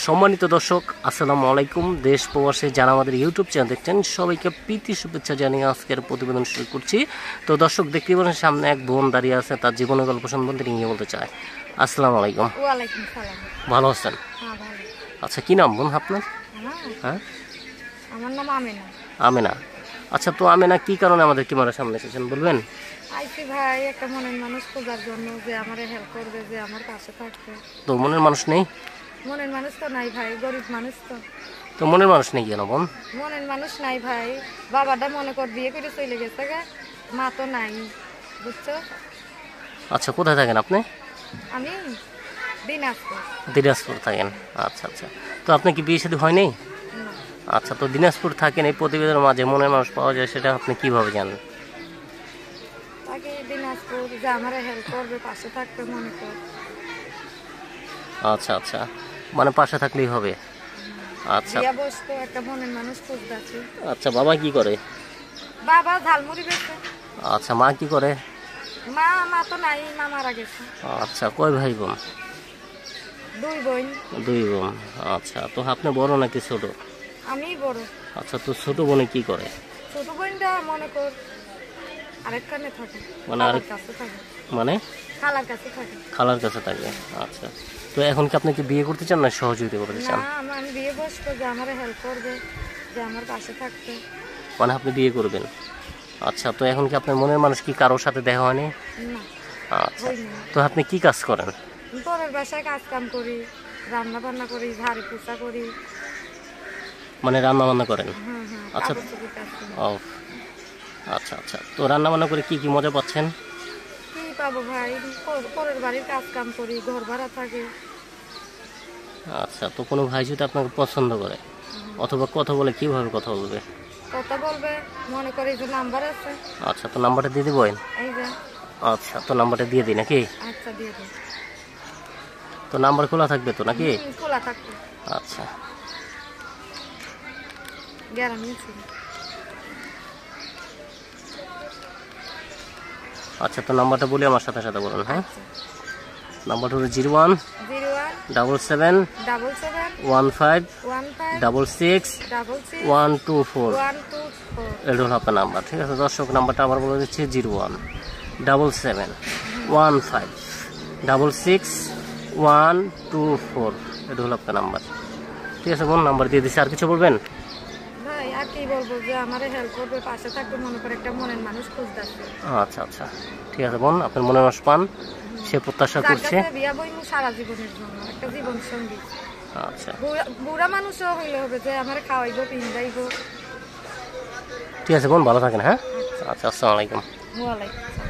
সম্মানিত দর্শক, আসসালামু আলাইকুম। দেশ প্রবাসে যারা আমাদের ইউটিউব চ্যানেল দেখছেন সবাইকে প্রীতি শুভেচ্ছা জানিয়ে আজকের প্রতিবেদন শুরু করছি। তো দর্শক, দেখতে পাচ্ছেন সামনে এক বোন দাঁড়িয়ে আছে, তার জীবনের গল্প সম্বন্ধে নিয়ে বলতে চায়। আসসালামু আলাইকুম। ওয়ালাইকুম সালাম। ভালো আছেন? হ্যাঁ, ভালো। আচ্ছা, কি নাম বোন আপনার? হ্যাঁ, আমার নাম আমেনা। আমেনা। আচ্ছা, তো আমেনা কি কারণে আমাদের ক্যামেরার সামনে এসেছেন বলবেন? আইসি ভাই একটা মনের মানুষ খোঁজার জন্য, যে আমারে হেল্প করবে, যে আমার পাশে থাকবে। তো মনের মানুষ নেই? মনের মানুষ তো নাই ভাই, গরিব মানুষ তো। তো মনের মানুষ নেই কেন বোন? মনের মানুষ নাই ভাই, বাবাটা মনে কর বিয়ে করে চলে গেছে গা, মা তো নাই, বুঝছো? আচ্ছা, কোথায় থাকেন আপনি? আমি দিনাজপুর। দিনাজপুর থাকেন। আচ্ছা আচ্ছা, তো আপনি কি বিয়ে শাদী হয়নি? না, আচ্ছা, তো দিনাজপুর থাকেন, এই প্রতিবেদনের মাঝে মনের মানুষ পাওয়া যায়, সেটা আপনি কিভাবে জানেন? তাকে দিনাজপুর, যে আমারে হেল্প করবে, পাশে থাকবে মনে কর। আচ্ছা আচ্ছা, মানে পাশে থাকলেই হবে। আচ্ছা বিয়া বসতো, একটা মনের মানুষ খুঁজতেছে। আচ্ছা, বাবা কি করে? বাবা ঝালমুড়ি বেচে। আচ্ছা, মা কি করে? মা তো নাই, মা মারা গেছে। আচ্ছা, কয় ভাই বোন? দুই বোন। দুই বোন। আচ্ছা, তো আপনি বড় নাকি ছোট? আমি বড়। আচ্ছা, তো ছোট বোনে কি করে? ছোট বোনটা মনে কর আরেকখানে থাকে, মানে খালার আরেক, কাছে থাকে। মানে খালার কাছে থাকে। খালার কাছে থাকে। আচ্ছা, তো এখন কি আপনি কি বিয়ে করতে চান না সহযোগিতা করতে না, চান? আমি বিয়ে বসবো, যে আমার হেল্প করবে, যে আমার পাশে থাকবে। মানে আপনি বিয়ে করবেন? আচ্ছা, তো এখন কি আপনার মনের মানুষ কি কারোর সাথে দেখা হয়নি? না, আচ্ছা, হয়নি। তো আপনি কি কাজ করেন? পরের বাসায় কাজ কাম করি, রান্না বান্না করি, ঝাড়ি পোছা করি। মানে রান্না বান্না করেন? হুম হুম, আচ্ছা। কাপড় চোপড় কাজ করি। ও আচ্ছা আচ্ছা, তো রান্না বান্না করে কি কি মজা পাচ্ছেন? কি পাবো ভাই, পরের বাড়ির কাজ কাম করি, ঘর ভাড়া থাকে। আচ্ছা, তো কোনো ভাই যদি আপনাকে পছন্দ করে অথবা কথা বলে, কিভাবে কথা বলবে? কথা বলবে, মনে করি যে নাম্বার আছে। আচ্ছা, তো নাম্বারটা দিয়ে দিবেন? এই যে। আচ্ছা, তো নাম্বারটা দিয়ে দিই নাকি? আচ্ছা, দিয়ে দিন। তো নাম্বার খোলা থাকবে তো নাকি? খোলা থাকবে। আচ্ছা গ্যারান্টি ছিল। আচ্ছা, তো নাম্বারটা বলি আমার সাথে সাথে বলুন। হ্যাঁ, আচ্ছা। নাম্বারটা হলো 01 01 77 77 15 15 66 66 124। 124। এটা হলো আপনার নাম্বার। ঠিক আছে দর্শক, নাম্বারটা আবার বলে দিচ্ছি 01 77 15 66 124। এটা হলো আপনার নাম্বার। ঠিক আছে বোন, নাম্বার দিয়ে দিচ্ছি। আর কিছু বলবেন? ভাই আর কি বলবো, যে আমার হেল্প করবে, পাশে থাকবে, মনে করে একটা মনের মানুষ খুঁজতেছে। আচ্ছা আচ্ছা, ঠিক আছে বোন, আপনার মনের মানুষ পান সে প্রত্যাশা করছে। বিয়া বইমু সারা জীবনের জন্য, একটা জীবন সঙ্গী। আচ্ছা, বুড়া মানুষও হইলে হবে, যে আমার খাওয়াইবো, পিন্দাইবো। ঠিক আছে বোন, ভালো থাকেন। হ্যাঁ, আচ্ছা, আসসালামু আলাইকুম। ওয়ালাইকুম আসসালাম।